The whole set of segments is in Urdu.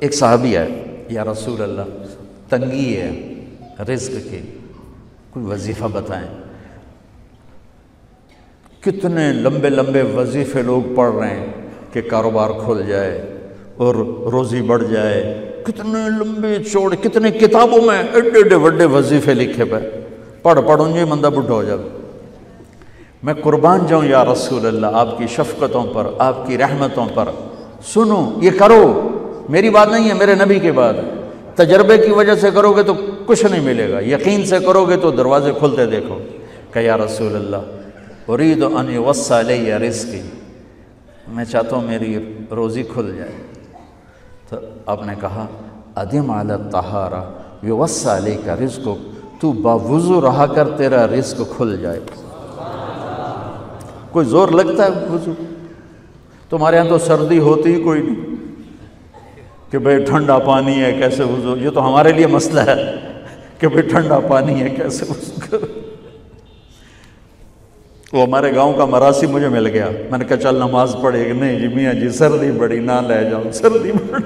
ایک صحابی ہے، یا رسول اللہ تنگی ہے رزق کی، کوئی وظیفہ بتائیں۔ کتنے لمبے لمبے وظیفے لوگ پڑھ رہے ہیں کہ کاروبار کھل جائے اور روزی بڑھ جائے، کتنے لمبے چوڑے، کتنے کتابوں میں ایڈے ایڈے بڑے وظیفے لکھے پہ، پڑھوں جی مندہ بڈھا ہو جائے۔ میں قربان جاؤں یا رسول اللہ آپ کی شفقتوں پر، آپ کی رحمتوں پر، سنو یہ کرو، میری بات نہیں ہے، میرے نبی کی بات ہے۔ تجربے کی وجہ سے کرو گے تو کچھ نہیں ملے گا، یقین سے کرو گے تو دروازے کھلتے دیکھو۔ کہ یا رسول اللہ ارید ان یوسع علی رزقی، میں چاہتا ہوں میری روزی کھل جائے۔ تو آپ نے کہا ادم علی الطہارہ یوسع علیک رزقک، تو باوضو رہا کر تیرا رزق کھل جائے۔ کوئی زور لگتا ہے وضو؟ تمہارے ہاں تو سردی ہوتی ہی کوئی نہیں کہ بھئی ٹھنڈا پانی ہے کیسے وضو، یہ تو ہمارے لیے مسئلہ ہے کہ بھئی ٹھنڈا پانی ہے کیسے وضو کرو۔ وہ ہمارے گاؤں کا مراسی مجھے مل گیا، میں نے کہا چل نماز پڑھے گی، نہیں جی میاں جی سردی بڑی، نہ لے جاؤں سردی بڑی،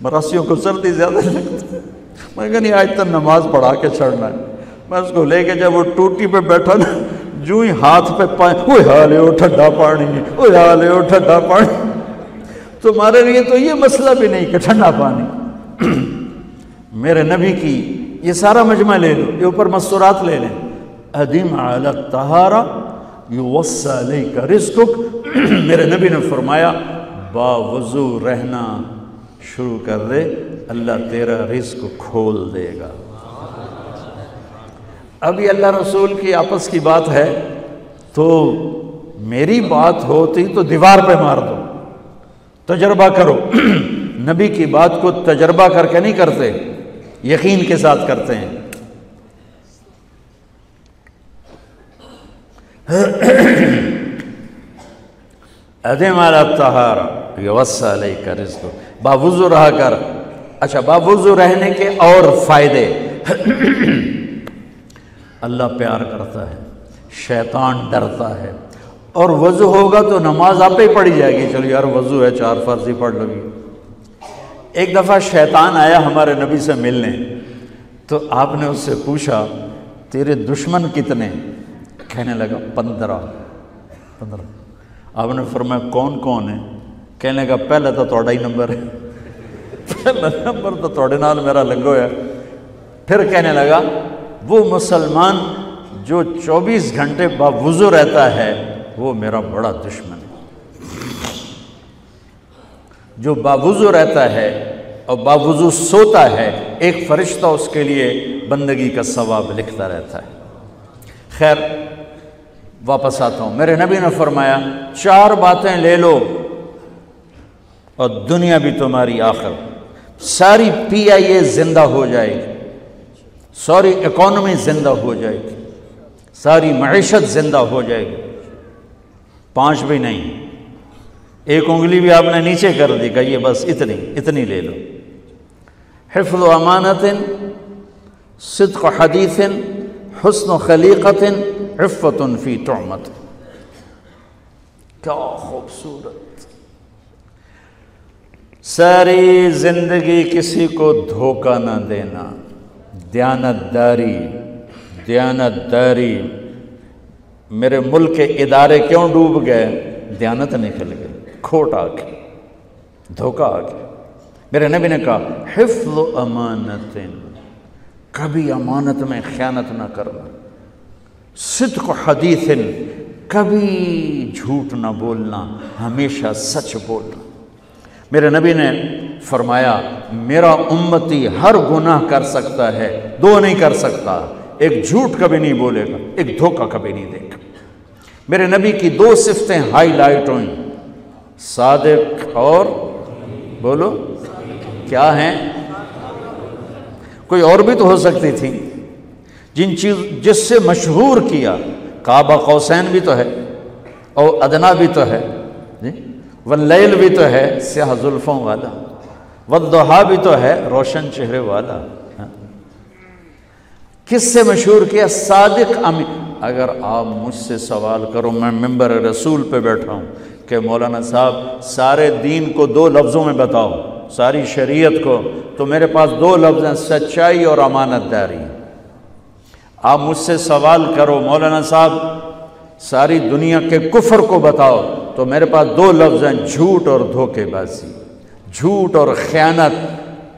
مراسیوں کو سردی زیادہ لگتی ہے۔ میں نے کہا نہیں آج تک نماز پڑھا کے چھڑنا ہے۔ میں اس کو لے کے جب وہ ٹوٹی پہ بیٹھا نا، جو ہی ہاتھ پہ پانی، اوہ حالے ہو ٹھنڈا پانی، اوہ حالے ہو ٹھنڈا پانی۔ تمہارے لیے تو یہ مسئلہ بھی نہیں کہ ٹھنڈا پانی۔ میرے نبی کی یہ سارا مجمع لے لو، یہ اوپر مستورات لے لیں، ادم علی الطہارہ یوسع علیک رزقک، میرے نبی نے فرمایا باوضو رہنا شروع کر دے، اللہ تیرا رزق کھول دے گا۔ ابھی اللہ رسول کی آپس کی بات ہے تو میری بات ہوتی تو دیوار پہ مار دو، تجربہ کرو۔ نبی کی بات کو تجربہ کر کے نہیں کرتے، یقین کے ساتھ کرتے ہیں۔ ادم علی الطہارہ یوسع علیک رزقک، باوضو رہا کر۔ اچھا باوضو رہنے کے اور فائدے، اللہ پیار کرتا ہے، شیطان ڈرتا ہے، اور وضو ہوگا تو نماز آپ ہی پڑھی جائے گی، چلو یار وضو ہے 4 فرض ہی پڑھ لو گی۔ ایک دفعہ شیطان آیا ہمارے نبی سے ملنے، تو آپ نے اس سے پوچھا تیرے دشمن کتنے؟ کہنے لگا 15۔ آپ نے فرمایا کون کون ہے؟ کہنے لگا پہلا تو تھوڑا ہی نمبر ہے، پہلا نمبر تو تھوڑے نال میرا لگو ہے۔ پھر کہنے لگا وہ مسلمان جو 24 گھنٹے باوضو رہتا ہے وہ میرا بڑا دشمن ہے۔ جو باوضو رہتا ہے اور باوضو سوتا ہے، ایک فرشتہ اس کے لیے بندگی کا ثواب لکھتا رہتا ہے۔ خیر واپس آتا ہوں، میرے نبی نے فرمایا 4 باتیں لے لو اور دنیا بھی تمہاری آخر، ساری PIA زندہ ہو جائے گی، ساری اکانومی زندہ ہو جائے گی، ساری معیشت زندہ ہو جائے گی۔ 5 بھی نہیں، ایک انگلی بھی آپ نے نیچے کر دی، کہ یہ بس اتنی لے لو۔ حفظ امانت، صدق حدیث، حسن خلیقت، عفت فی طعمت۔ کیا خوبصورت! ساری زندگی کسی کو دھوکہ نہ دینا، دیانت داری۔ میرے ملک کے ادارے کیوں ڈوب گئے؟ دیانت نکل گئی، کھوٹ آ گئی، دھوکہ آ گیا۔ میرے نبی نے کہا حفظ امانت، کبھی امانت میں خیانت نہ کرنا، صدق حدیث، کبھی جھوٹ نہ بولنا، ہمیشہ سچ بولنا۔ میرے نبی نے فرمایا میرا امتی ہر گناہ کر سکتا ہے، 2 نہیں کر سکتا، ایک جھوٹ کبھی نہیں بولے گا، ایک دھوکہ کبھی نہیں دے گا۔ میرے نبی کی 2 صفتیں ہائی لائٹ ہوئیں، صادق اور بولو کیا ہیں؟ کوئی اور بھی تو ہو سکتی تھی، جس سے مشہور کیا، کعبہ قوسین بھی تو ہے، اور ادنا بھی تو ہے، واللیل بھی تو ہے سیاہ زلفوں والا، والضحیٰ بھی تو ہے روشن چہرے والا۔ کس سے مشہور کیا؟ صادق امین۔ اگر آپ مجھ سے سوال کرو، میں ممبر رسول پہ بیٹھا ہوں کہ مولانا صاحب سارے دین کو 2 لفظوں میں بتاؤ، ساری شریعت کو، تو میرے پاس دو لفظ ہیں، سچائی اور امانت داری۔ آپ مجھ سے سوال کرو مولانا صاحب ساری دنیا کے کفر کو بتاؤ، تو میرے پاس دو لفظ ہیں، جھوٹ اور دھوکے بازی۔ جھوٹ اور خیانت،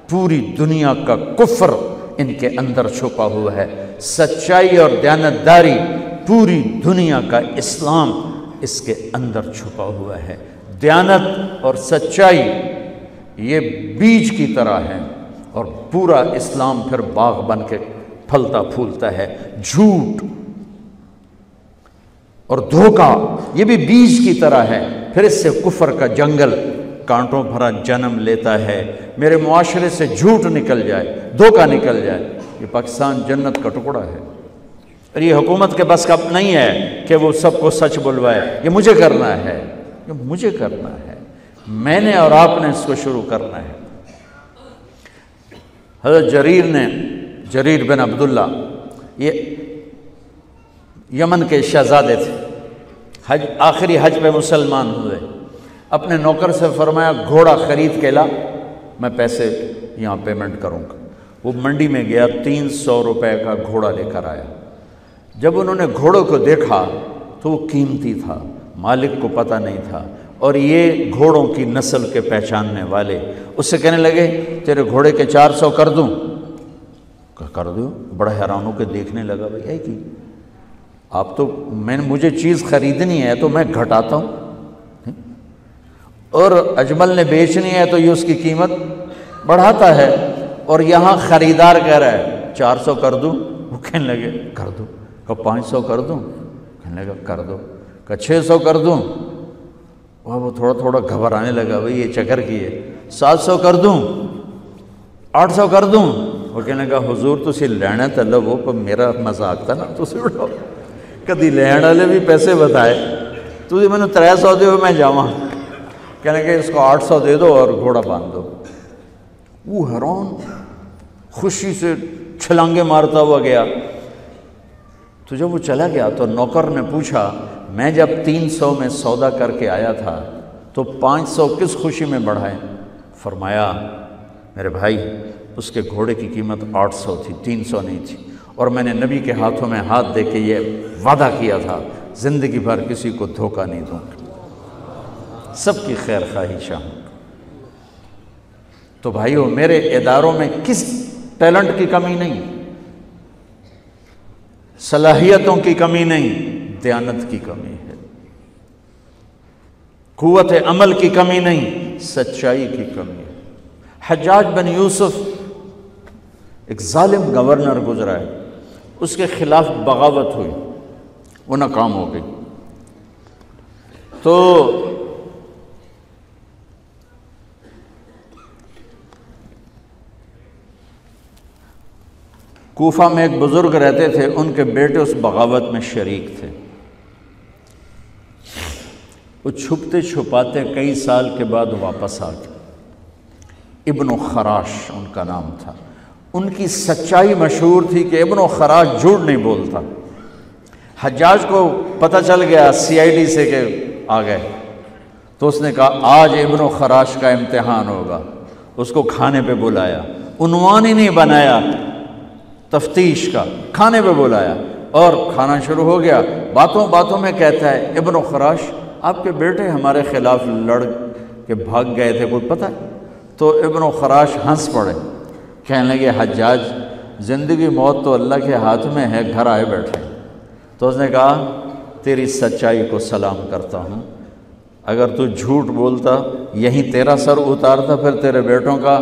پوری دنیا کا کفر ان کے اندر چھپا ہوا ہے۔ سچائی اور دیانتداری، پوری دنیا کا اسلام اس کے اندر چھپا ہوا ہے۔ دیانت اور سچائی یہ بیج کی طرح ہے، اور پورا اسلام پھر باغ بن کے پھلتا پھولتا ہے۔ جھوٹ اور دھوکہ یہ بھی بیج کی طرح ہے، پھر اس سے کفر کا جنگل کانٹوں بھرا جنم لیتا ہے۔ میرے معاشرے سے جھوٹ نکل جائے، دھوکہ نکل جائے، یہ پاکستان جنت کا ٹکڑا ہے۔ اور یہ حکومت کے بس کا نہیں ہے کہ وہ سب کو سچ بلوائے، یہ مجھے کرنا ہے، یہ مجھے کرنا ہے، میں نے اور آپ نے اس کو شروع کرنا ہے۔ حضرت جریر بن عبداللہ یہ یمن کے شہزادے تھے، آخری حج پہ مسلمان ہوئے۔ اپنے نوکر سے فرمایا گھوڑا خرید کے لا، میں پیسے یہاں پیمنٹ کروں گا۔ وہ منڈی میں گیا، 300 روپے کا گھوڑا لے کر آیا۔ جب انہوں نے گھوڑوں کو دیکھا تو وہ قیمتی تھا، مالک کو پتہ نہیں تھا، اور یہ گھوڑوں کی نسل کے پہچاننے والے اس سے کہنے لگے تیرے گھوڑے کے 400 کر دوں؟ کر دو۔ بڑا حیران ہو کے دیکھنے لگا، بھائی کہ آپ تو مجھے چیز خریدنی ہے تو میں گھٹاتا ہوں، اور اجمل نے بیچنی ہے تو یہ اس کی قیمت بڑھاتا ہے، اور یہاں خریدار کہہ رہا ہے 400 کر دوں؟ وہ کہنے لگے کر دو۔ کہ 500 کر دوں؟ کہنے لگا کر دو۔ کہ 600 کر دوں؟ وہ تھوڑا تھوڑا گھبرانے لگا، بھائی یہ چکر کی ہے۔ 700 کر دوں؟ 800 کر دوں؟ وہ کہنے لگا حضور تسی لینا تو لو، پر میرا مذاق تھا نا، تسی اڑاؤ، کدی لین والے بھی پیسے بتائے، تسی میں نے 300 دے میں جاواں۔ کہنے کہ اس کو 800 دے دو اور گھوڑا باندھ دو۔ وہ حیران، خوشی سے چھلانگے مارتا ہوا گیا۔ تو جب وہ چلا گیا تو نوکر نے پوچھا میں جب 300 میں سودا کر کے آیا تھا تو 500 کس خوشی میں بڑھائے؟ فرمایا میرے بھائی اس کے گھوڑے کی قیمت 800 تھی، 300 نہیں تھی، اور میں نے نبی کے ہاتھوں میں ہاتھ دے کے یہ وعدہ کیا تھا زندگی بھر کسی کو دھوکہ نہیں دوں گا، سب کی خیر خواہی چاہوں گا۔ تو بھائیو میرے اداروں میں کس ٹیلنٹ کی کمی نہیں، صلاحیتوں کی کمی نہیں، دیانت کی کمی ہے، قوت عمل کی کمی نہیں، سچائی کی کمی ہے۔ حجاج بن یوسف ایک ظالم گورنر گزرا ہے، اس کے خلاف بغاوت ہوئی، وہ ناکام ہو گئی۔ تو کوفہ میں ایک بزرگ رہتے تھے، ان کے بیٹے اس بغاوت میں شریک تھے۔ وہ چھپتے چھپاتے کئی سال کے بعد واپس آ گئے۔ ابن خراش ان کا نام تھا۔ ان کی سچائی مشہور تھی کہ ابن خراش جھوٹ نہیں بولتا۔ حجاج کو پتہ چل گیا CID سے کہ آ گئے، تو اس نے کہا آج ابن خراش کا امتحان ہوگا۔ اس کو کھانے پہ بلایا، عنوان ہی نہیں بنایا تفتیش کا، کھانے پہ بلایا اور کھانا شروع ہو گیا۔ باتوں باتوں میں کہتا ہے ابن خراش آپ کے بیٹے ہمارے خلاف لڑ کے بھاگ گئے تھے، کوئی پتہ ہے؟ تو ابن خراش ہنس پڑے، کہنے لگے حجاج زندگی موت تو اللہ کے ہاتھ میں ہے، گھر آئے بیٹھے۔ تو اس نے کہا تیری سچائی کو سلام کرتا ہوں، اگر تو جھوٹ بولتا یہیں تیرا سر اتارتا، پھر تیرے بیٹوں کا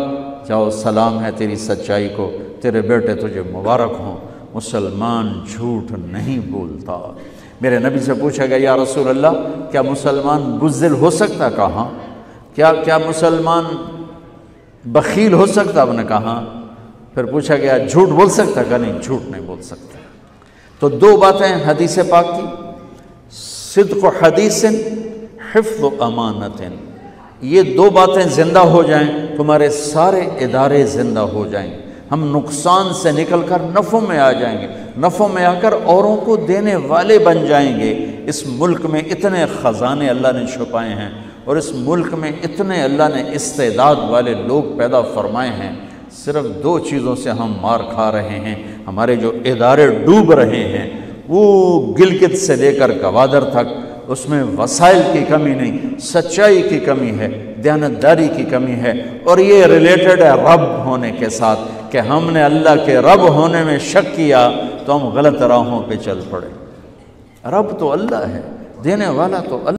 جاؤ سلام ہے تیری سچائی کو، تیرے بیٹے تجھے مبارک ہوں، مسلمان جھوٹ نہیں بولتا۔ میرے نبی سے پوچھا گیا یا رسول اللہ کیا مسلمان بزدل ہو سکتا؟ کہا کیا مسلمان بخیل ہو سکتا؟ آپ نے کہا۔ پھر پوچھا گیا جھوٹ بول سکتا؟ کہا نہیں، جھوٹ نہیں بول سکتا۔ تو دو باتیں حدیث پاک کی، صدق و حدیث، حفظ و امانت، یہ دو باتیں زندہ ہو جائیں تمہارے سارے ادارے زندہ ہو جائیں، ہم نقصان سے نکل کر نفع میں آ جائیں گے، نفع میں آ کر اوروں کو دینے والے بن جائیں گے۔ اس ملک میں اتنے خزانے اللہ نے چھپائے ہیں، اور اس ملک میں اتنے اللہ نے استعداد والے لوگ پیدا فرمائے ہیں، صرف 2 چیزوں سے ہم مار کھا رہے ہیں، ہمارے جو ادارے ڈوب رہے ہیں، وہ گلگت سے لے کر گوادر تک، اس میں وسائل کی کمی نہیں، سچائی کی کمی ہے، دیانتداری کی کمی ہے، اور یہ ریلیٹڈ ہے رب ہونے کے ساتھ کہ ہم نے اللہ کے رب ہونے میں شک کیا تو ہم غلط راہوں پہ چل پڑے۔ رب تو اللہ ہے، دینے والا تو اللہ